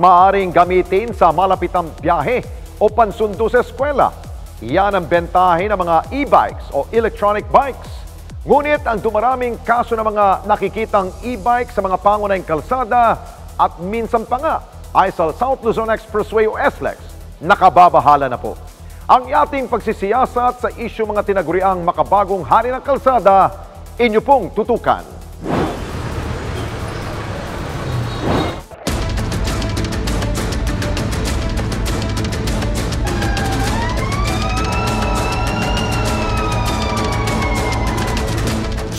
Maaring gamitin sa malapitang biyahe o pansundo sa eskwela. Iyan ang bentahe ng mga e-bikes o electronic bikes. Ngunit ang dumaraming kaso ng mga nakikitang e-bike sa mga pangunahing kalsada at minsan pa nga ay sa South Luzon Expressway o SLEX, nakababahala na po. Ang ating pagsisiyasat sa isyu mga tinaguriang makabagong hari ng kalsada, inyo pong tutukan.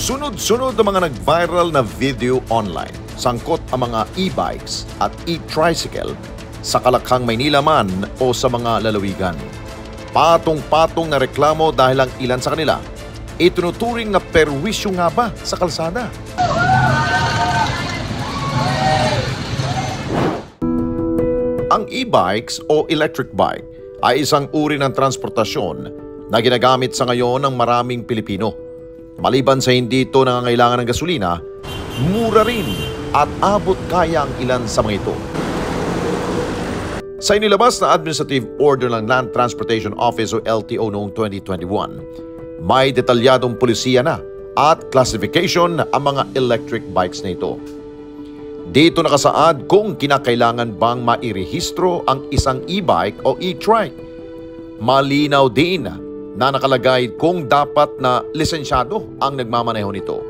Sunod-sunod ang mga nag-viral na video online. Sangkot ang mga e-bikes at e-tricycle sa Kalakhang, Maynila man o sa mga lalawigan. Patong-patong na reklamo dahil ang ilan sa kanila itinuturing na perwisyo nga ba sa kalsada. Ang e-bikes o electric bike ay isang uri ng transportasyon na ginagamit sa ngayon ng maraming Pilipino. Maliban sa hindi ito nangangailangan ng gasolina, mura rin at abot kaya ang ilan sa mga ito. Sa inilabas na Administrative Order ng Land Transportation Office o LTO noong 2021, may detalyadong polisiya na at classification ang mga electric bikes na ito. Dito nakasaad kung kinakailangan bang mairehistro ang isang e-bike o e-trike. Malinaw din na nakalagay kung dapat na lisensyado ang nagmamaneho nito.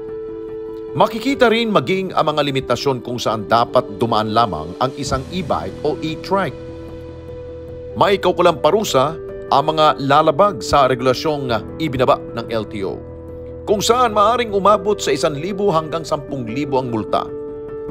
Makikita rin maging ang mga limitasyon kung saan dapat dumaan lamang ang isang e-bike o e-trike. May kaukulang parusa ang mga lalabag sa regulasyong ibinaba ng LTO, kung saan maaring umabot sa 1,000 hanggang 10,000 ang multa.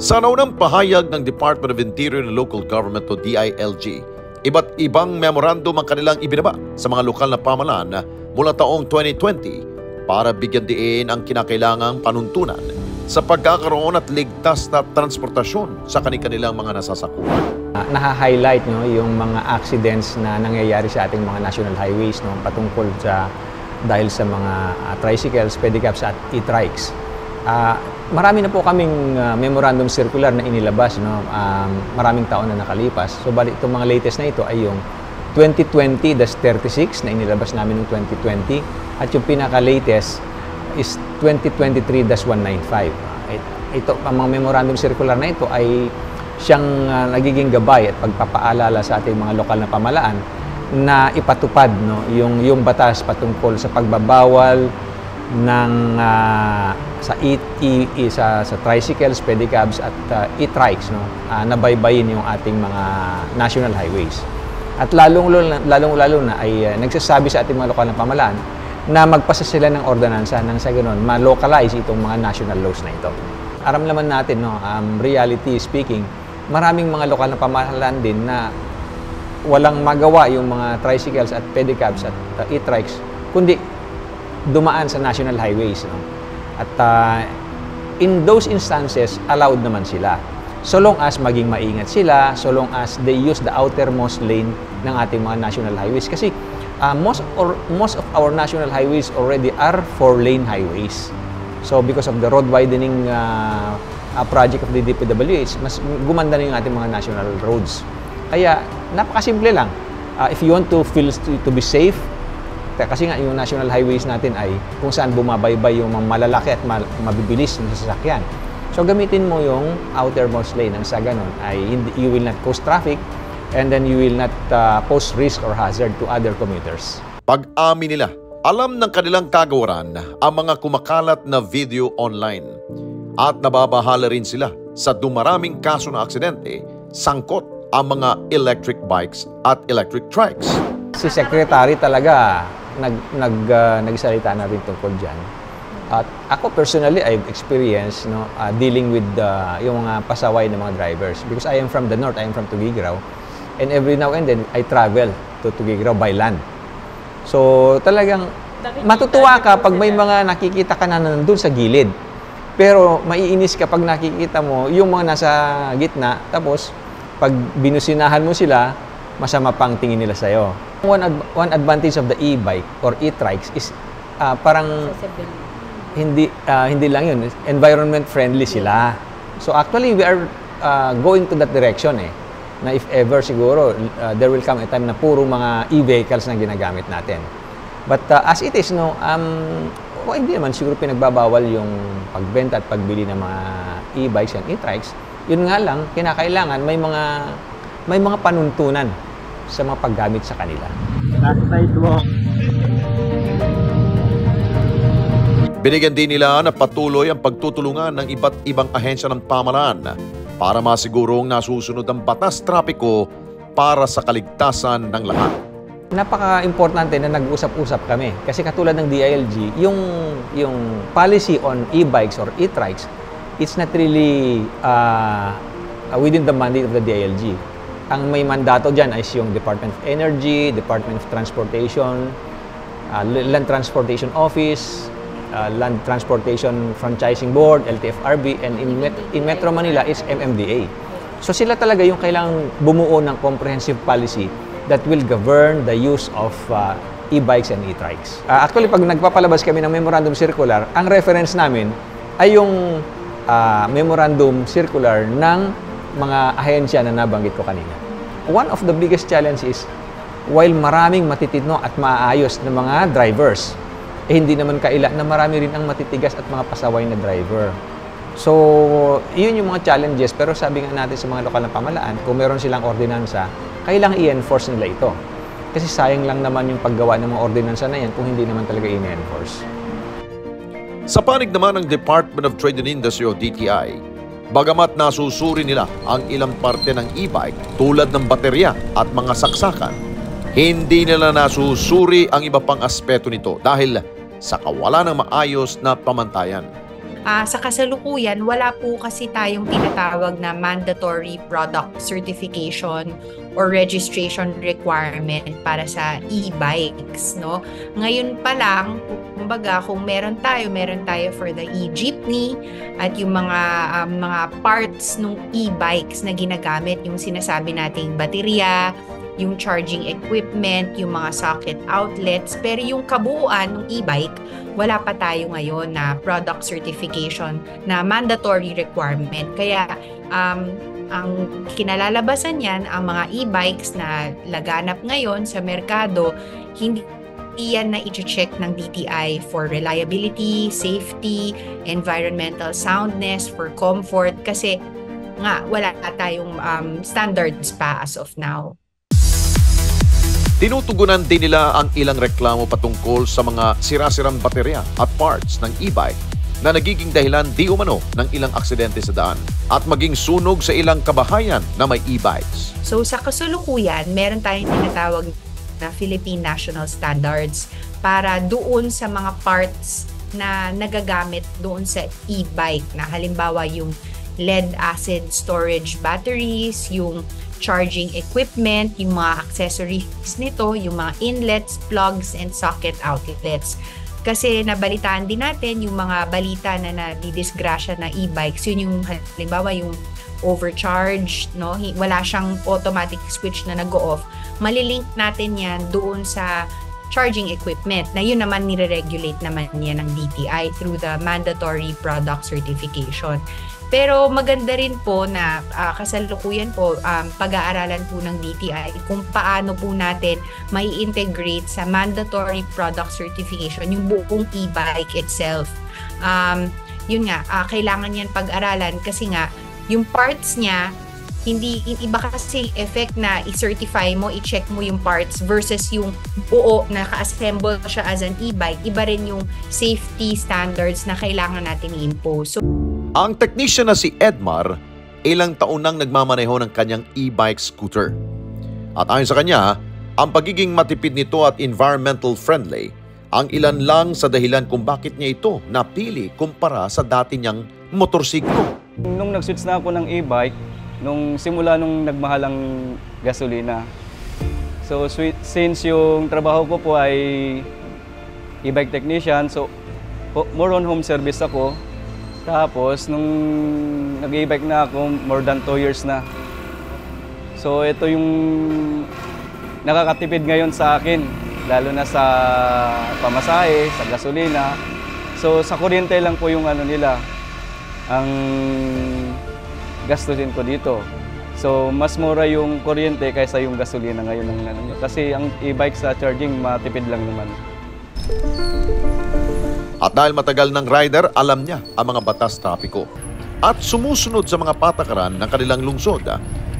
Sa naunang pahayag ng Department of Interior and Local Government o DILG, iba't ibang memorandum ang kanilang ibinaba sa mga lokal na pamahalaan mula taong 2020 para bigyan diin ang kinakailangang panuntunan sa pagkakaroon at ligtas na transportasyon sa kanilang mga nasasakupan. Naha-highlight yung mga accidents na nangyayari sa ating mga national highways patungkol dahil sa mga tricycles, pedicabs at e-trikes. Marami na po kaming memorandum circular na inilabas, maraming taon na nakalipas. So bali itong mga latest na ito ay yung 2020-36 na inilabas namin noong 2020 at yung pinaka-latest is 2023-195. Ito, ang mga memorandum circular na ito ay siyang nagiging gabay at pagpapaalala sa ating mga lokal na pamahalaan na ipatupad yung batas patungkol sa pagbabawal ng sa tricycles, pedicabs at e-trikes nabaybayin yung ating mga national highways. At lalong-lalo na ay nagsasabi sa ating mga lokal na pamahalaan na magpasa sila ng ordinansa nang sa ganoon ma-localize itong mga national laws na ito. Aram naman natin, reality speaking, maraming mga lokal na pamahalaan din na walang magawa yung mga tricycles at pedicabs at e-trikes, kundi dumaan sa national highways. At in those instances, allowed naman sila. So long as maging maingat sila, so long as they use the outermost lane ng ating mga national highways. Kasi most of our national highways already are 4-lane highways. So because of the road widening project of the DPWH, mas gumanda na yung ating mga national roads. Kaya napakasimple lang. If you want to be safe, kasi nga yung national highways natin ay kung saan bumabaybay yung mga malalaki at mabibilis na sasakyan. So gamitin mo yung outermost lane nang sa ganun ay you will not cause traffic and then you will not pose risk or hazard to other commuters. Pag-amin nila, alam ng kanilang kagawaran ang mga kumakalat na video online at nababahala rin sila sa dumaraming kaso ng aksidente sangkot ang mga electric bikes at electric trikes. Si Secretary talaga nagsalita na rin tungkol dyan. At ako personally, I've experienced dealing with yung mga pasaway ng mga drivers. Because I am from the north, I am from Tuguegarao. And every now and then, I travel to Tuguegarao by land. So talagang matutuwa ka pag may mga nakikita ka na nandun sa gilid. Pero maiinis ka pag nakikita mo yung mga nasa gitna. Tapos pag binusinahan mo sila, masama pang tingin nila sa'yo. One advantage of the e-bike or e-trikes is parang hindi lang yun, environment friendly sila. So actually we are going to that direction na if ever siguro, there will come a time na puro mga e-vehicles na ginagamit natin. But as it is, no, hindi naman siguro pinagbabawal yung pagbenta at pagbili ng mga e-bikes and e-trikes. Yun nga lang, kinakailangan may mga panuntunan sa mga paggamit sa kanila. Binigyan din nila na patuloy ang pagtutulungan ng iba't ibang ahensya ng pamahalaan para masigurong nasusunod ang batas trapiko para sa kaligtasan ng lahat. Napaka-importante na nag-usap-usap kami kasi katulad ng DILG, yung policy on e-bikes or e-trikes, it's not really within the mandate of the DILG. Ang may mandato dyan is yung Department of Energy, Department of Transportation, Land Transportation Office, Land Transportation Franchising Board, LTFRB, and in Metro Manila, it's MMDA. So sila talaga yung kailangang bumuo ng comprehensive policy that will govern the use of e-bikes and e-trikes. Actually, pag nagpapalabas kami ng memorandum circular, ang reference namin ay yung memorandum circular ng mga ahensya na nabanggit ko kanina. One of the biggest challenges is, while maraming matitino at maayos na mga drivers, hindi naman kaila na marami rin ang matitigas at mga pasaway na driver. So, yun yung mga challenges. Pero sabi nga natin sa mga lokal na pamahalaan, kung meron silang ordinansa, kailangan i-enforce nila ito. Kasi sayang lang naman yung paggawa ng mga ordinansa na yan kung hindi naman talaga i-enforce. Sa panig naman ng Department of Trade and Industry o DTI, bagamat nasusuri nila ang ilang parte ng e-bike tulad ng baterya at mga saksakan, hindi nila nasusuri ang iba pang aspeto nito dahil sa kawalan ng maayos na pamantayan. Sa kasalukuyan, wala po kasi tayong tinatawag na mandatory product certification or registration requirement para sa e-bikes, no? Ngayon pa lang, kumbaga, kung meron tayo for the e-jeepney at yung mga parts ng e-bikes na ginagamit, yung sinasabi nating baterya, yung charging equipment, yung mga socket outlets, pero yung kabuuan ng e-bike, wala pa tayo ngayon na product certification na mandatory requirement. Kaya ang kinalalabasan yan, ang mga e-bikes na laganap ngayon sa merkado, hindi yan na i-check ng DTI for reliability, safety, environmental soundness, for comfort, kasi nga wala tayong standards pa as of now. Tinutugunan din nila ang ilang reklamo patungkol sa mga sira-sirang baterya at parts ng e-bike na nagiging dahilan di umano ng ilang aksidente sa daan at maging sunog sa ilang kabahayan na may e-bikes. So sa kasalukuyan, meron tayong tinatawag na Philippine National Standards para doon sa mga parts na nagagamit doon sa e-bike, na halimbawa yung lead acid storage batteries, yung charging equipment, yung mga accessories nito, yung mga inlets, plugs, and socket outlets. Kasi nabalitaan din natin yung mga balita na nadidisgrasya na e-bikes, yun yung halimbawa yung overcharge, no? Wala siyang automatic switch na nag-o-off. Malilink natin yan doon sa charging equipment na yun naman nire-regulate naman yan ng DTI through the mandatory product certification. Pero maganda rin po na kasalukuyan po pag-aaralan po ng DTI kung paano po natin may integrate sa mandatory product certification yung buong e-bike itself. Yun nga, kailangan yan pag-aralan kasi nga yung parts niya, hindi iba kasi effect na i-certify mo, i-check mo yung parts versus yung buo na naka-assemble siya as an e-bike. Iba rin yung safety standards na kailangan natin i-impose. So, ang technician na si Edmar, ilang taon nang nagmamaneho ng kanyang e-bike scooter. At ayon sa kanya, ang pagiging matipid nito at environmental friendly ang ilan lang sa dahilan kung bakit niya ito napili kumpara sa dati niyang motorsiklo. Nung nag-switch na ako ng e-bike, simula nung nagmahal ang gasolina. So since yung trabaho ko po ay e-bike technician, so more on home service ako. Tapos, nung nag-e-bike na ako, more than 2 years na. So, ito yung nakakatipid ngayon sa akin, lalo na sa pamasahe, sa gasolina. So, sa kuryente lang po yung nila, ang gastusin ko dito. So, mas mura yung kuryente kaysa yung gasolina ngayon ng ano nyo. Kasi ang e-bike sa charging, matipid lang naman. At dahil matagal ng rider, alam niya ang mga batas trapiko at sumusunod sa mga patakaran ng kanilang lungsod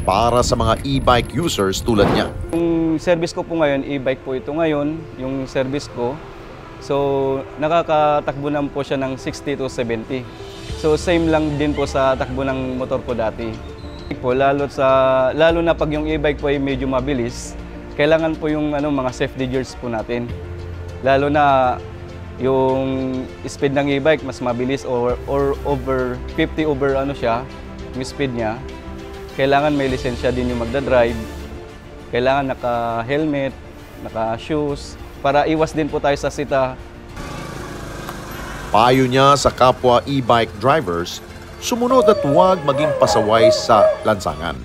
para sa mga e-bike users tulad niya. Yung service ko po ngayon, e-bike po ito ngayon, yung service ko. So, nakakatakbo naman po siya ng 60 to 70. So, same lang din po sa takbo ng motor ko dati. Lalo na pag yung e-bike po ay medyo mabilis, kailangan po yung mga safety gears po natin. Lalo na yung speed ng e-bike mas mabilis or over 50 over siya, yung speed niya. Kailangan may lisensya din yung magdadrive. Kailangan naka-helmet, naka-shoes, para iwas din po tayo sa sita. Payo niya sa kapwa e-bike drivers, sumunod at huwag maging pasaway sa lansangan.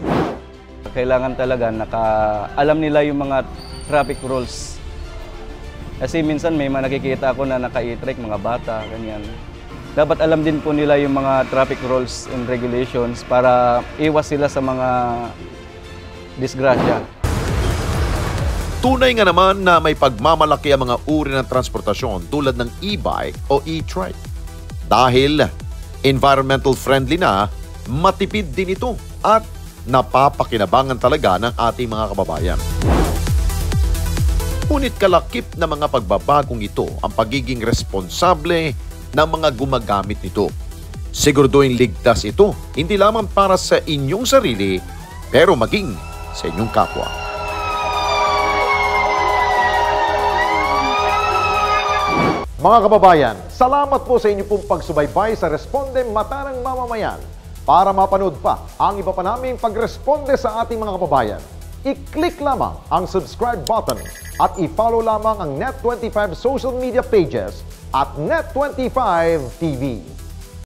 Kailangan talaga alam nila yung mga traffic rules. Kasi minsan may mga nakikita ako na naka-e-trike, mga bata, ganyan. Dapat alam din po nila yung mga traffic rules and regulations para iwas sila sa mga disgrasya. Tunay nga naman na may pagmamalaki ang mga uri ng transportasyon tulad ng e-bike o e-trike. Dahil environmental friendly na, matipid din ito at napapakinabangan talaga ng ating mga kababayan. Ngunit kalakip na mga pagbabagong ito ang pagiging responsable ng mga gumagamit nito. Siguraduhin ligtas ito, hindi lamang para sa inyong sarili, pero maging sa inyong kapwa. Mga kababayan, salamat po sa inyong pong pagsubaybay sa Responde Mata ng Mamamayan. Para mapanood pa ang iba pa naming pagresponde sa ating mga kababayan, i-click lamang ang subscribe button at i-follow lamang ang Net25 social media pages at Net25 TV.